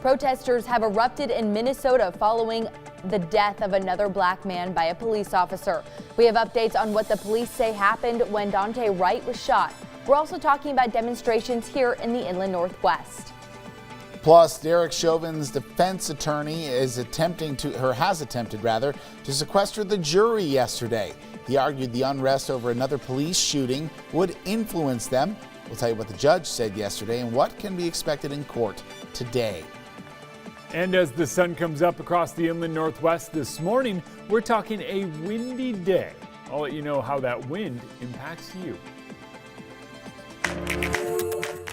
Protesters have erupted in Minnesota following the death of another black man by a police officer. We have updates on what the police say happened when Dante Wright was shot. We're also talking about demonstrations here in the Inland Northwest. Plus, Derek Chauvin's defense attorney has attempted to sequester the jury yesterday. He argued the unrest over another police shooting would influence them. We'll tell you what the judge said yesterday and what can be expected in court today. And as the sun comes up across the Inland Northwest this morning, we're talking a windy day. I'll let you know how that wind impacts you.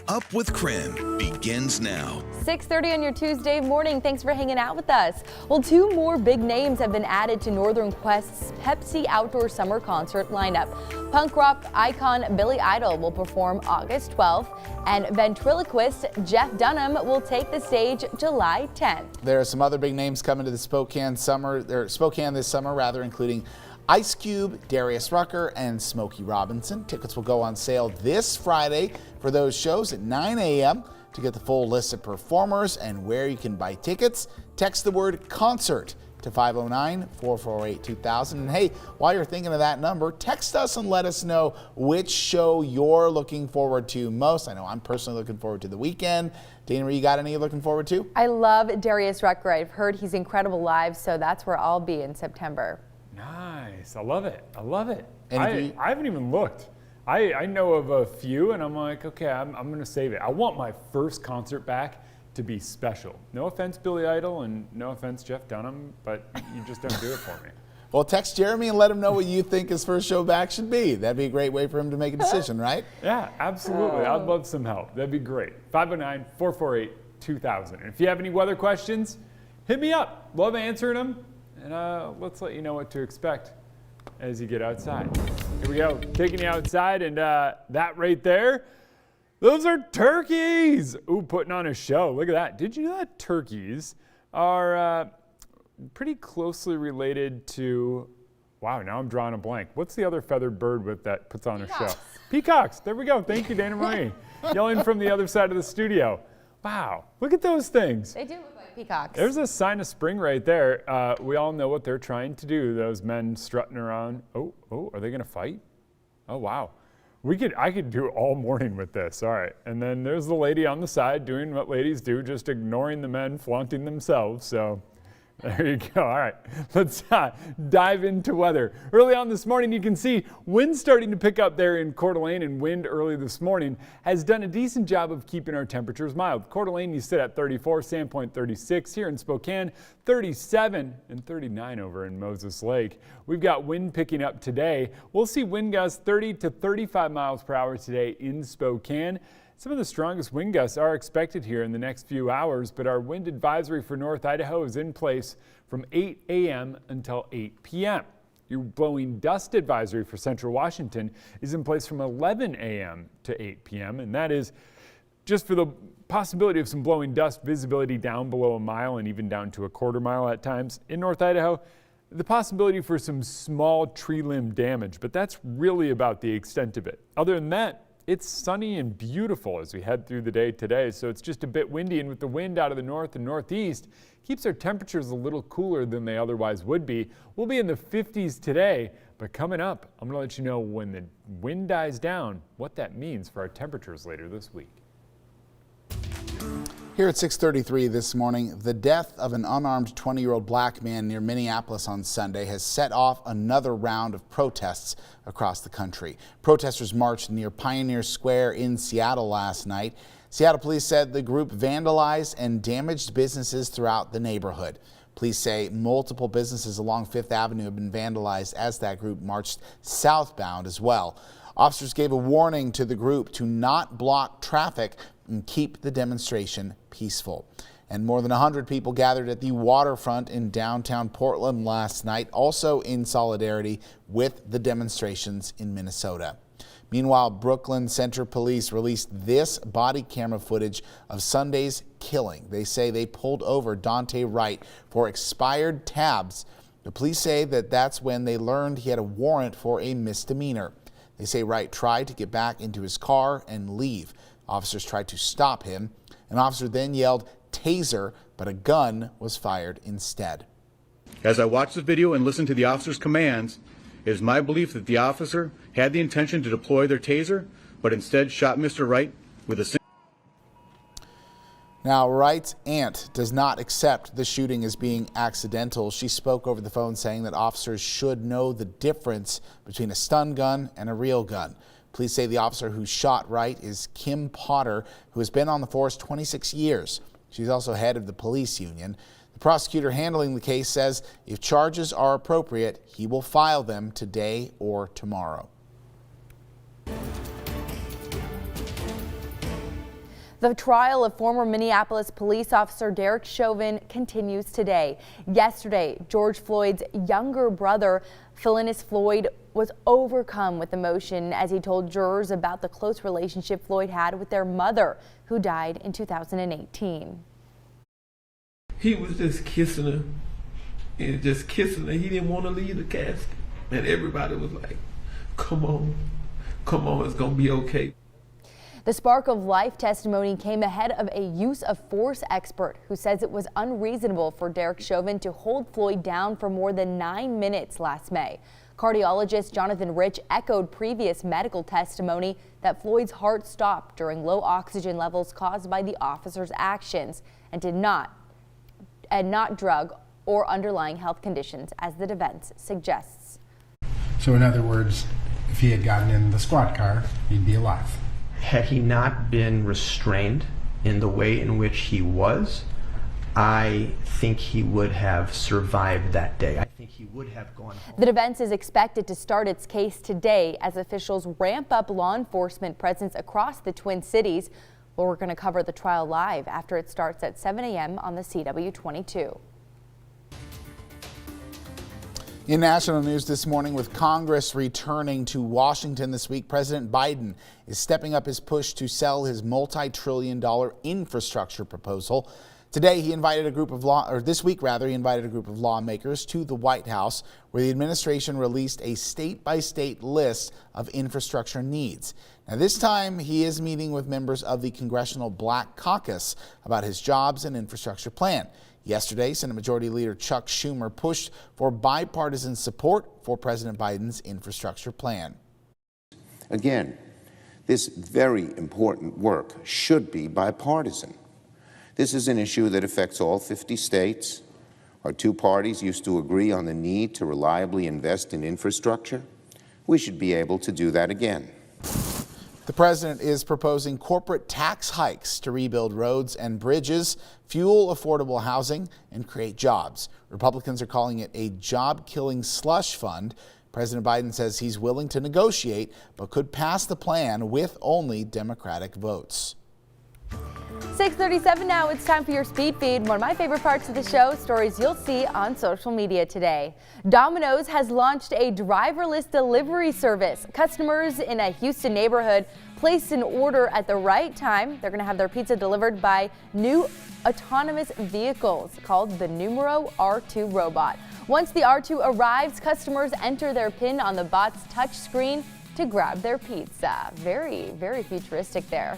Up with KREM begins now. 6:30 on your Tuesday morning. Thanks for hanging out with us. Well, two more big names have been added to Northern Quest's Pepsi Outdoor Summer Concert lineup. Punk rock icon Billy Idol will perform August 12th, and ventriloquist Jeff Dunham will take the stage July 10th. There are some other big names coming to the Spokane this summer, including Ice Cube, Darius Rucker, and Smokey Robinson. Tickets will go on sale this Friday for those shows at 9 a.m. To get the full list of performers and where you can buy tickets, text the word concert to 509-448-2000. And hey, while you're thinking of that number, text us and let us know which show you're looking forward to most. I know I'm personally looking forward to The Weeknd. Dana, you got any you're looking forward to? I love Darius Rucker. I've heard he's incredible live, so that's where I'll be in September. Nice. I love it. I love it. And I haven't even looked. I know of a few, and I'm like, okay, I'm going to save it. I want my first concert back to be special. No offense, Billy Idol, and no offense, Jeff Dunham, but you just don't do it for me. Well, text Jeremy and let him know what you think his first show back should be. That'd be a great way for him to make a decision, right? Yeah, absolutely. I'd love some help. That'd be great. 509-448-2000. And if you have any weather questions, hit me up. Love answering them. And let's let you know what to expect as you get outside. Here we go, taking you outside, and that right there, those are turkeys. Ooh, putting on a show. Look at that. Did you know that turkeys are pretty closely related to, wow, now I'm drawing a blank. What's the other feathered bird that puts on a show? Peacocks. There we go. Thank you, Dana Marie. Yelling from the other side of the studio. Wow, look at those things. They do look like peacocks. There's a sign of spring right there. We all know what they're trying to do, those men strutting around. Oh, are they going to fight? Oh, wow. I could do all morning with this. All right. And then there's the lady on the side doing what ladies do, just ignoring the men flaunting themselves. So there you go. All right, let's dive into weather. Early on this morning, you can see wind starting to pick up there in Coeur d'Alene, and wind early this morning has done a decent job of keeping our temperatures mild. Coeur d'Alene, you sit at 34, Sandpoint 36, here in Spokane 37 and 39 over in Moses Lake. We've got wind picking up today. We'll see wind gusts 30 to 35 miles per hour today in Spokane. Some of the strongest wind gusts are expected here in the next few hours, but our wind advisory for North Idaho is in place from 8 a.m. until 8 p.m. Your blowing dust advisory for Central Washington is in place from 11 a.m. to 8 p.m., and that is just for the possibility of some blowing dust, visibility down below a mile and even down to a quarter mile at times. In North Idaho, the possibility for some small tree limb damage, but that's really about the extent of it. Other than that, it's sunny and beautiful as we head through the day today, so it's just a bit windy, and with the wind out of the north and northeast, keeps our temperatures a little cooler than they otherwise would be. We'll be in the 50s today, but coming up, I'm going to let you know when the wind dies down, what that means for our temperatures later this week. Here at 6:33 this morning, the death of an unarmed 20-year-old black man near Minneapolis on Sunday has set off another round of protests across the country. Protesters marched near Pioneer Square in Seattle last night. Seattle police said the group vandalized and damaged businesses throughout the neighborhood. Police say multiple businesses along Fifth Avenue have been vandalized as that group marched southbound as well. Officers gave a warning to the group to not block traffic and keep the demonstration peaceful. And more than 100 people gathered at the waterfront in downtown Portland last night, also in solidarity with the demonstrations in Minnesota. Meanwhile, Brooklyn Center Police released this body camera footage of Sunday's killing. They say they pulled over Dante Wright for expired tabs. The police say that's when they learned he had a warrant for a misdemeanor. They say Wright tried to get back into his car and leave. Officers tried to stop him. An officer then yelled, taser, but a gun was fired instead. As I watched the video and listened to the officer's commands, it is my belief that the officer had the intention to deploy their taser, but instead shot Mr. Wright with a single. Now, Wright's aunt does not accept the shooting as being accidental. She spoke over the phone saying that officers should know the difference between a stun gun and a real gun. Police say the officer who shot Wright is Kim Potter, who has been on the force 26 years. She's also head of the police union. The prosecutor handling the case says if charges are appropriate, he will file them today or tomorrow. The trial of former Minneapolis police officer Derek Chauvin continues today. Yesterday, George Floyd's younger brother, Floyd, was overcome with emotion as he told jurors about the close relationship Floyd had with their mother, who died in 2018. He was just kissing her and just kissing her. He didn't want to leave the casket. And everybody was like, come on, it's going to be okay. The spark of life testimony came ahead of a use of force expert who says it was unreasonable for Derek Chauvin to hold Floyd down for more than 9 minutes last May. Cardiologist Jonathan Rich echoed previous medical testimony that Floyd's heart stopped during low oxygen levels caused by the officer's actions and not drug or underlying health conditions, as the defense suggests. So in other words, if he had gotten in the squad car, he'd be alive. Had he not been restrained in the way in which he was, I think he would have survived that day. I think he would have gone home. The defense is expected to start its case today as officials ramp up law enforcement presence across the Twin Cities. Well, we're going to cover the trial live after it starts at 7 a.m. on the CW22. In national news this morning, with Congress returning to Washington this week, President Biden is stepping up his push to sell his multi-trillion-dollar infrastructure proposal. Today, he invited a group of this week, he invited a group of lawmakers to the White House, where the administration released a state-by-state list of infrastructure needs. Now, this time, he is meeting with members of the Congressional Black Caucus about his jobs and infrastructure plan. Yesterday, Senate Majority Leader Chuck Schumer pushed for bipartisan support for President Biden's infrastructure plan. Again, this very important work should be bipartisan. This is an issue that affects all 50 states. Our two parties used to agree on the need to reliably invest in infrastructure. We should be able to do that again. The president is proposing corporate tax hikes to rebuild roads and bridges, fuel affordable housing, and create jobs. Republicans are calling it a job-killing slush fund. President Biden says he's willing to negotiate, but could pass the plan with only Democratic votes. 6:37 now. It's time for your speed feed. One of my favorite parts of the show, stories you'll see on social media today. Domino's has launched a driverless delivery service. Customers in a Houston neighborhood place an order at the right time. They're going to have their pizza delivered by new autonomous vehicles called the Numero R2 robot. Once the R2 arrives, customers enter their PIN on the bot's touch screen to grab their pizza. Very, very futuristic there.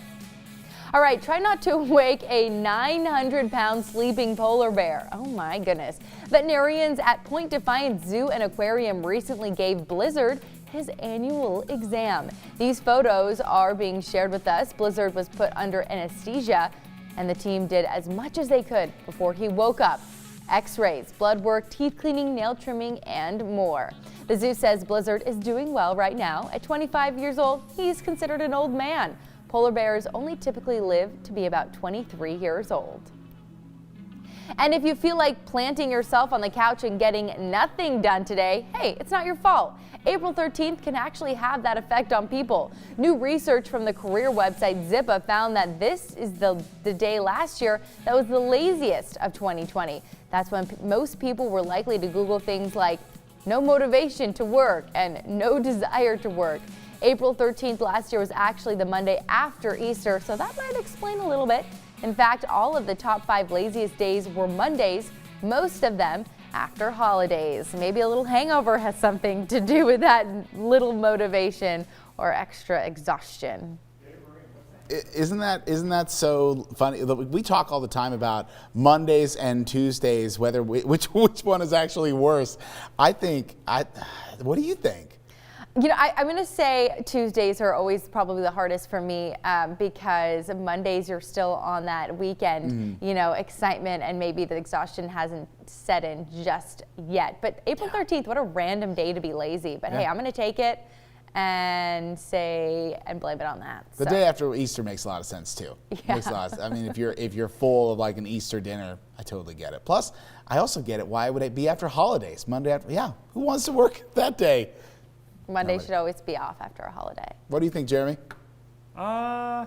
All right, try not to wake a 900-pound sleeping polar bear. Oh my goodness. Veterinarians at Point Defiance Zoo and Aquarium recently gave Blizzard his annual exam. These photos are being shared with us. Blizzard was put under anesthesia, and the team did as much as they could before he woke up. X-rays, blood work, teeth cleaning, nail trimming, and more. The zoo says Blizzard is doing well right now. At 25 years old, he's considered an old man. Polar bears only typically live to be about 23 years old. And if you feel like planting yourself on the couch and getting nothing done today, hey, it's not your fault. April 13th can actually have that effect on people. New research from the career website Zippa found that this is the day last year that was the laziest of 2020. That's when most people were likely to Google things like no motivation to work and no desire to work. April 13th last year was actually the Monday after Easter, so that might explain a little bit. In fact, all of the top 5 laziest days were Mondays, most of them after holidays. Maybe a little hangover has something to do with that little motivation or extra exhaustion. Isn't that so funny? We talk all the time about Mondays and Tuesdays, which one is actually worse. What do you think? You know, I'm going to say Tuesdays are always probably the hardest for me because Mondays you're still on that weekend, you know, excitement, and maybe the exhaustion hasn't set in just yet. But April 13th, what a random day to be lazy. But hey, I'm going to take it and blame it on that. The day after Easter makes a lot of sense too. Yeah. Makes a lot of, I mean, if you're full of like an Easter dinner, I totally get it. Plus, I also get it. Why would it be after holidays? Monday after, who wants to work that day? Monday should always be off after a holiday. What do you think, Jeremy? Yeah,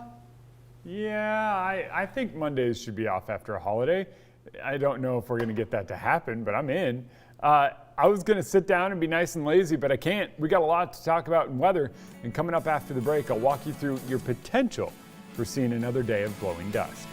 I think Mondays should be off after a holiday. I don't know if we're going to get that to happen, but I'm in. I was going to sit down and be nice and lazy, but I can't. We got a lot to talk about in weather, and coming up after the break, I'll walk you through your potential for seeing another day of blowing dust.